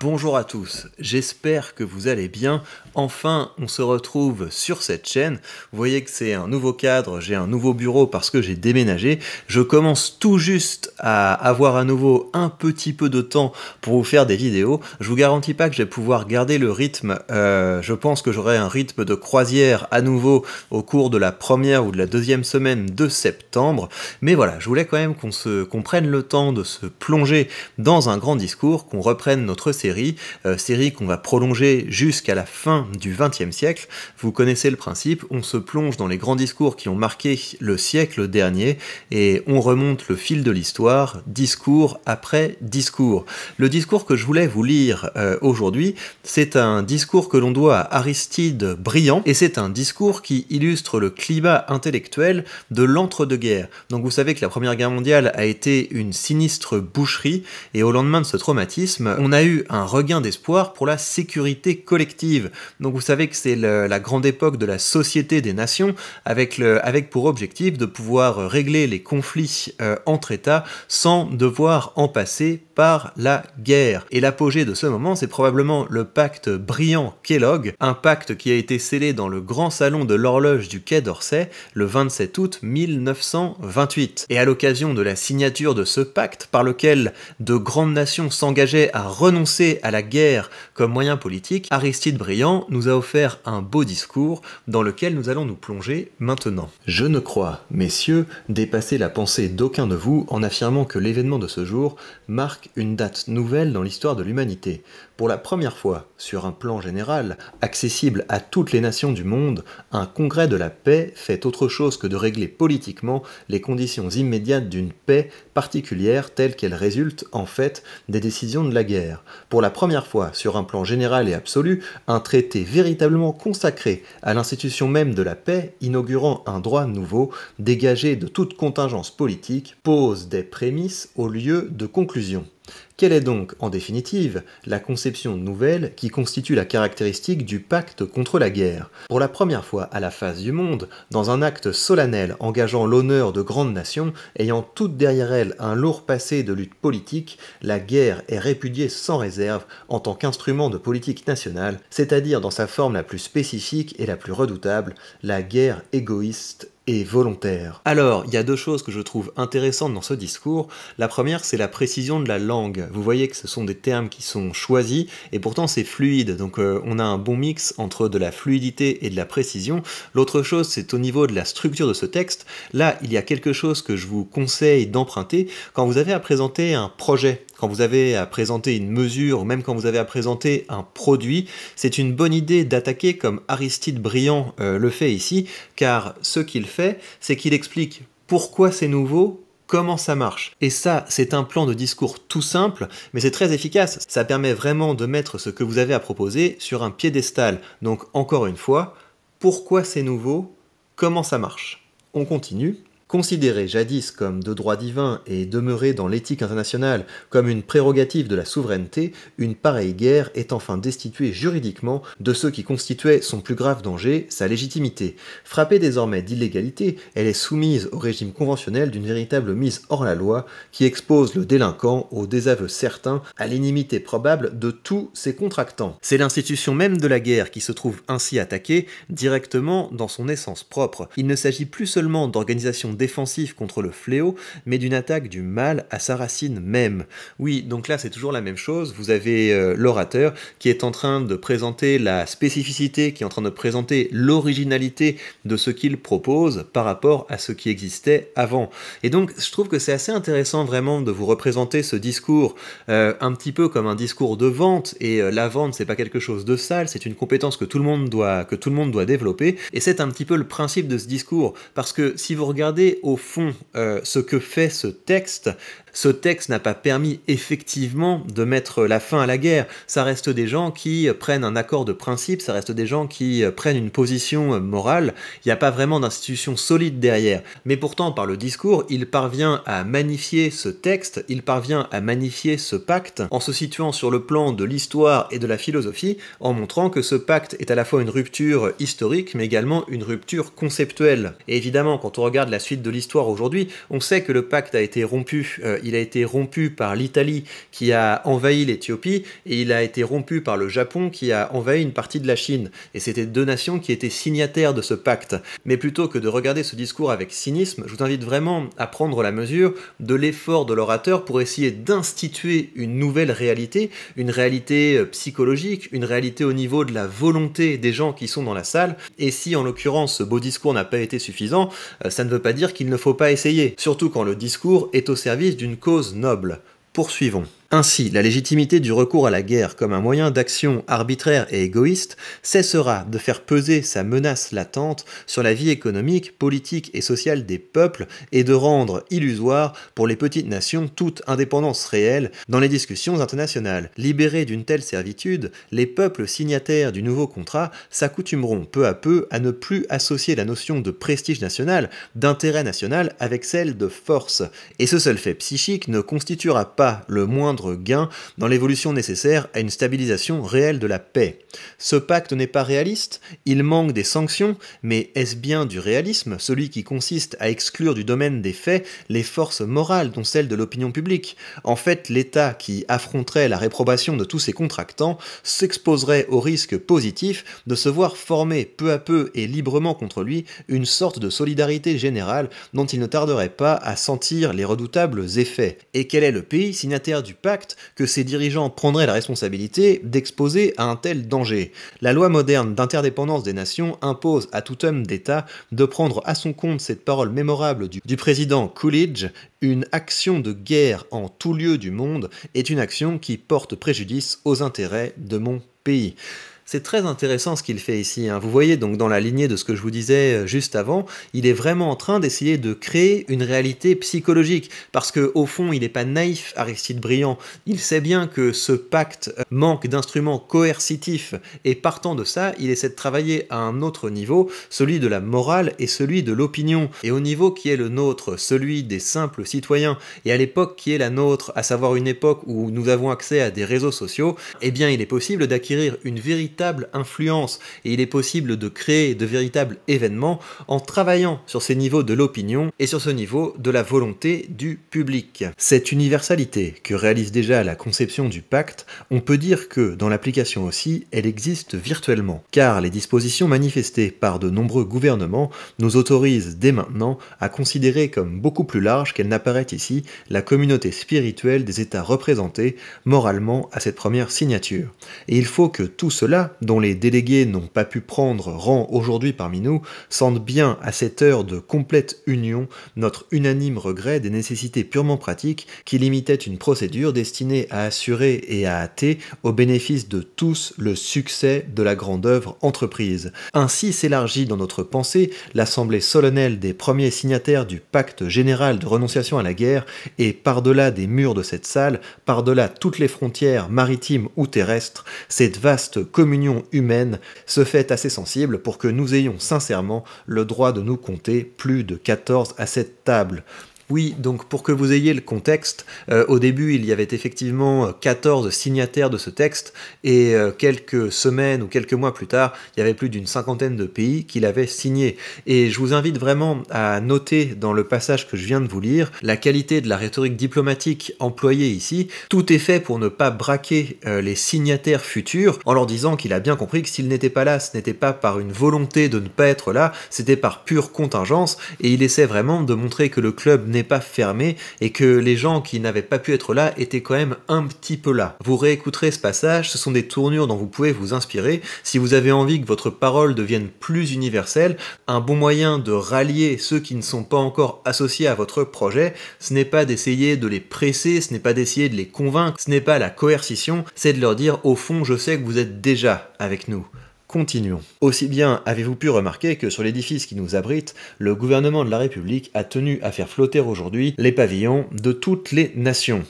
Bonjour à tous, j'espère que vous allez bien. Enfin, on se retrouve sur cette chaîne. Vous voyez que c'est un nouveau cadre, j'ai un nouveau bureau parce que j'ai déménagé. Je commence tout juste à avoir à nouveau un petit peu de temps pour vous faire des vidéos. Je vous garantis pas que je vais pouvoir garder le rythme. Je pense que j'aurai un rythme de croisière à nouveau au cours de la première ou de la deuxième semaine de septembre. Mais voilà, je voulais quand même qu'on prenne le temps de se plonger dans un grand discours, qu'on reprenne notre série qu'on va prolonger jusqu'à la fin du XXe siècle. Vous connaissez le principe, on se plonge dans les grands discours qui ont marqué le siècle dernier et on remonte le fil de l'histoire, discours après discours. Le discours que je voulais vous lire aujourd'hui, c'est un discours que l'on doit à Aristide Briand et c'est un discours qui illustre le climat intellectuel de l'entre-deux-guerres. Donc vous savez que la Première Guerre mondiale a été une sinistre boucherie et au lendemain de ce traumatisme, on a eu un regain d'espoir pour la sécurité collective. Donc vous savez que c'est la grande époque de la société des nations, avec pour objectif de pouvoir régler les conflits entre États sans devoir en passer par la guerre. Et l'apogée de ce moment, c'est probablement le pacte Briand-Kellogg, un pacte qui a été scellé dans le grand salon de l'horloge du Quai d'Orsay le 27 août 1928. Et à l'occasion de la signature de ce pacte, par lequel de grandes nations s'engageaient à renoncer à la guerre comme moyen politique, Aristide Briand nous a offert un beau discours dans lequel nous allons nous plonger maintenant. Je ne crois, messieurs, dépasser la pensée d'aucun de vous en affirmant que l'événement de ce jour marque une date nouvelle dans l'histoire de l'humanité. Pour la première fois, sur un plan général, accessible à toutes les nations du monde, un congrès de la paix fait autre chose que de régler politiquement les conditions immédiates d'une paix particulière telle qu'elle résulte en fait des décisions de la guerre. Pour la première fois, sur un plan général et absolu, un traité véritablement consacré à l'institution même de la paix, inaugurant un droit nouveau, dégagé de toute contingence politique, pose des prémices au lieu de conclusion. Quelle est donc, en définitive, la conception nouvelle qui constitue la caractéristique du pacte contre la guerre? Pour la première fois à la face du monde, dans un acte solennel engageant l'honneur de grandes nations, ayant toutes derrière elles un lourd passé de lutte politique, la guerre est répudiée sans réserve en tant qu'instrument de politique nationale, c'est-à-dire dans sa forme la plus spécifique et la plus redoutable, la guerre égoïste et volontaire. Alors, il y a deux choses que je trouve intéressantes dans ce discours. La première, c'est la précision de la langue. Vous voyez que ce sont des termes qui sont choisis, et pourtant c'est fluide, donc on a un bon mix entre de la fluidité et de la précision. L'autre chose, c'est au niveau de la structure de ce texte. Là, il y a quelque chose que je vous conseille d'emprunter quand vous avez à présenter un projet, quand vous avez à présenter une mesure, ou même quand vous avez à présenter un produit. C'est une bonne idée d'attaquer comme Aristide Briand le fait ici, car ce qu'il fait, c'est qu'il explique pourquoi c'est nouveau, comment ça marche. Et ça, c'est un plan de discours tout simple, mais c'est très efficace. Ça permet vraiment de mettre ce que vous avez à proposer sur un piédestal. Donc encore une fois, pourquoi c'est nouveau, comment ça marche. On continue. Considéré jadis comme de droit divin et demeuré dans l'éthique internationale comme une prérogative de la souveraineté, une pareille guerre est enfin destituée juridiquement de ce qui constituait son plus grave danger, sa légitimité. Frappée désormais d'illégalité, elle est soumise au régime conventionnel d'une véritable mise hors la loi qui expose le délinquant au désaveu certain, à l'inimité probable de tous ses contractants. C'est l'institution même de la guerre qui se trouve ainsi attaquée directement dans son essence propre. Il ne s'agit plus seulement d'organisation défensif contre le fléau, mais d'une attaque du mal à sa racine même. Oui, donc là c'est toujours la même chose, vous avez l'orateur qui est en train de présenter la spécificité, qui est en train de présenter l'originalité de ce qu'il propose par rapport à ce qui existait avant. Et donc je trouve que c'est assez intéressant vraiment de vous représenter ce discours un petit peu comme un discours de vente, et la vente c'est pas quelque chose de sale, c'est une compétence que tout le monde doit développer, et c'est un petit peu le principe de ce discours, parce que si vous regardez au fond ce que fait ce texte n'a pas permis effectivement de mettre la fin à la guerre. Ça reste des gens qui prennent un accord de principe, ça reste des gens qui prennent une position morale. Il n'y a pas vraiment d'institution solide derrière. Mais pourtant, par le discours, il parvient à magnifier ce texte, il parvient à magnifier ce pacte, en se situant sur le plan de l'histoire et de la philosophie, en montrant que ce pacte est à la fois une rupture historique, mais également une rupture conceptuelle. Et évidemment, quand on regarde la suite fil de l'histoire aujourd'hui, on sait que le pacte a été rompu. Il a été rompu par l'Italie qui a envahi l'Éthiopie et il a été rompu par le Japon qui a envahi une partie de la Chine. Et c'était deux nations qui étaient signataires de ce pacte. Mais plutôt que de regarder ce discours avec cynisme, je vous invite vraiment à prendre la mesure de l'effort de l'orateur pour essayer d'instituer une nouvelle réalité, une réalité psychologique, une réalité au niveau de la volonté des gens qui sont dans la salle. Et si en l'occurrence ce beau discours n'a pas été suffisant, ça ne veut pas dire qu'il ne faut pas essayer, surtout quand le discours est au service d'une cause noble. Poursuivons. Ainsi, la légitimité du recours à la guerre comme un moyen d'action arbitraire et égoïste cessera de faire peser sa menace latente sur la vie économique, politique et sociale des peuples et de rendre illusoire pour les petites nations toute indépendance réelle dans les discussions internationales. Libérés d'une telle servitude, les peuples signataires du nouveau contrat s'accoutumeront peu à peu à ne plus associer la notion de prestige national, d'intérêt national avec celle de force. Et ce seul fait psychique ne constituera pas le moindre gain dans l'évolution nécessaire à une stabilisation réelle de la paix. Ce pacte n'est pas réaliste, il manque des sanctions, mais est-ce bien du réalisme, celui qui consiste à exclure du domaine des faits les forces morales dont celles de l'opinion publique? En fait, l'État qui affronterait la réprobation de tous ses contractants s'exposerait au risque positif de se voir former peu à peu et librement contre lui une sorte de solidarité générale dont il ne tarderait pas à sentir les redoutables effets. Et quel est le pays signataire du pacte que ses dirigeants prendraient la responsabilité d'exposer à un tel danger? La loi moderne d'interdépendance des nations impose à tout homme d'État de prendre à son compte cette parole mémorable du président Coolidge: une action de guerre en tout lieu du monde est une action qui porte préjudice aux intérêts de mon pays. C'est très intéressant ce qu'il fait ici. Vous voyez donc dans la lignée de ce que je vous disais juste avant, il est vraiment en train d'essayer de créer une réalité psychologique. Parce qu'au fond, il n'est pas naïf, Aristide Briand. Il sait bien que ce pacte manque d'instruments coercitifs. Et partant de ça, il essaie de travailler à un autre niveau, celui de la morale et celui de l'opinion. Et au niveau qui est le nôtre, celui des simples citoyens, et à l'époque qui est la nôtre, à savoir une époque où nous avons accès à des réseaux sociaux, eh bien il est possible d'acquérir une véritable influence et il est possible de créer de véritables événements en travaillant sur ces niveaux de l'opinion et sur ce niveau de la volonté du public. Cette universalité que réalise déjà la conception du pacte, on peut dire que dans l'application aussi, elle existe virtuellement, car les dispositions manifestées par de nombreux gouvernements nous autorisent dès maintenant à considérer comme beaucoup plus large qu'elle n'apparaît ici la communauté spirituelle des États représentés moralement à cette première signature. Et il faut que tout cela, dont les délégués n'ont pas pu prendre rang aujourd'hui parmi nous, sentent bien à cette heure de complète union notre unanime regret des nécessités purement pratiques qui limitaient une procédure destinée à assurer et à hâter au bénéfice de tous le succès de la grande œuvre entreprise. Ainsi s'élargit dans notre pensée l'assemblée solennelle des premiers signataires du pacte général de renonciation à la guerre et par-delà des murs de cette salle, par-delà toutes les frontières maritimes ou terrestres, cette vaste communion humaine se fait assez sensible pour que nous ayons sincèrement le droit de nous compter plus de 14 à cette table. Oui, donc pour que vous ayez le contexte, au début il y avait effectivement 14 signataires de ce texte et quelques semaines ou quelques mois plus tard, il y avait plus d'une cinquantaine de pays qui l'avaient signé. Et je vous invite vraiment à noter dans le passage que je viens de vous lire la qualité de la rhétorique diplomatique employée ici. Tout est fait pour ne pas braquer les signataires futurs en leur disant qu'il a bien compris que s'ils n'étaient pas là, ce n'était pas par une volonté de ne pas être là, c'était par pure contingence et il essaie vraiment de montrer que le club n'est pas fermé et que les gens qui n'avaient pas pu être là étaient quand même un petit peu là. Vous réécouterez ce passage, ce sont des tournures dont vous pouvez vous inspirer si vous avez envie que votre parole devienne plus universelle. Un bon moyen de rallier ceux qui ne sont pas encore associés à votre projet, ce n'est pas d'essayer de les presser, ce n'est pas d'essayer de les convaincre, ce n'est pas la coercition, c'est de leur dire au fond je sais que vous êtes déjà avec nous. Continuons. Aussi bien avez-vous pu remarquer que sur l'édifice qui nous abrite, le gouvernement de la République a tenu à faire flotter aujourd'hui les pavillons de toutes les nations.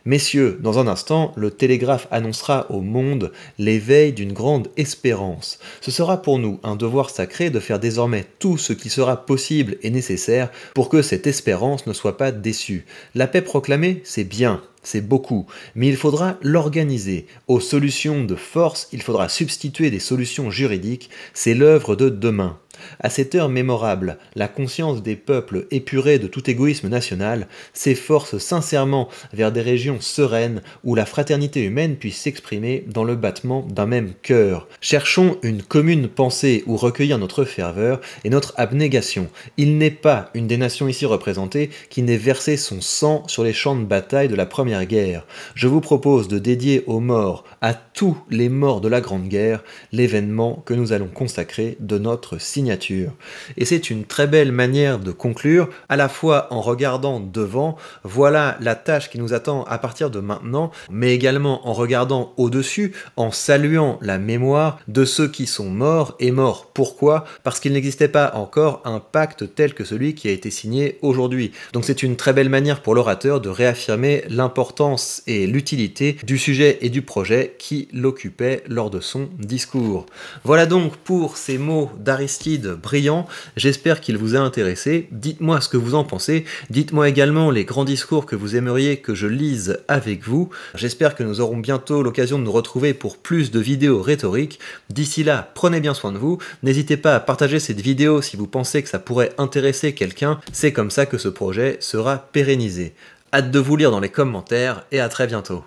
Messieurs, dans un instant, le télégraphe annoncera au monde l'éveil d'une grande espérance. Ce sera pour nous un devoir sacré de faire désormais tout ce qui sera possible et nécessaire pour que cette espérance ne soit pas déçue. La paix proclamée, c'est bien. C'est beaucoup, mais il faudra l'organiser. Aux solutions de force, il faudra substituer des solutions juridiques, c'est l'œuvre de demain. À cette heure mémorable, la conscience des peuples épurés de tout égoïsme national s'efforce sincèrement vers des régions sereines où la fraternité humaine puisse s'exprimer dans le battement d'un même cœur. Cherchons une commune pensée où recueillir notre ferveur et notre abnégation. Il n'est pas une des nations ici représentées qui n'ait versé son sang sur les champs de bataille de la Première Guerre. Je vous propose de dédier aux morts, à tous les morts de la Grande Guerre, l'événement que nous allons consacrer de notre signature. Et c'est une très belle manière de conclure, à la fois en regardant devant, voilà la tâche qui nous attend à partir de maintenant, mais également en regardant au-dessus, en saluant la mémoire de ceux qui sont morts, et morts pourquoi? Parce qu'il n'existait pas encore un pacte tel que celui qui a été signé aujourd'hui. Donc c'est une très belle manière pour l'orateur de réaffirmer l'importance et l'utilité du sujet et du projet qui l'occupait lors de son discours. Voilà donc pour ces mots d'Aristide brillants, j'espère qu'il vous a intéressé, dites-moi ce que vous en pensez, dites-moi également les grands discours que vous aimeriez que je lise avec vous, j'espère que nous aurons bientôt l'occasion de nous retrouver pour plus de vidéos rhétoriques, d'ici là, prenez bien soin de vous, n'hésitez pas à partager cette vidéo si vous pensez que ça pourrait intéresser quelqu'un, c'est comme ça que ce projet sera pérennisé. Hâte de vous lire dans les commentaires et à très bientôt.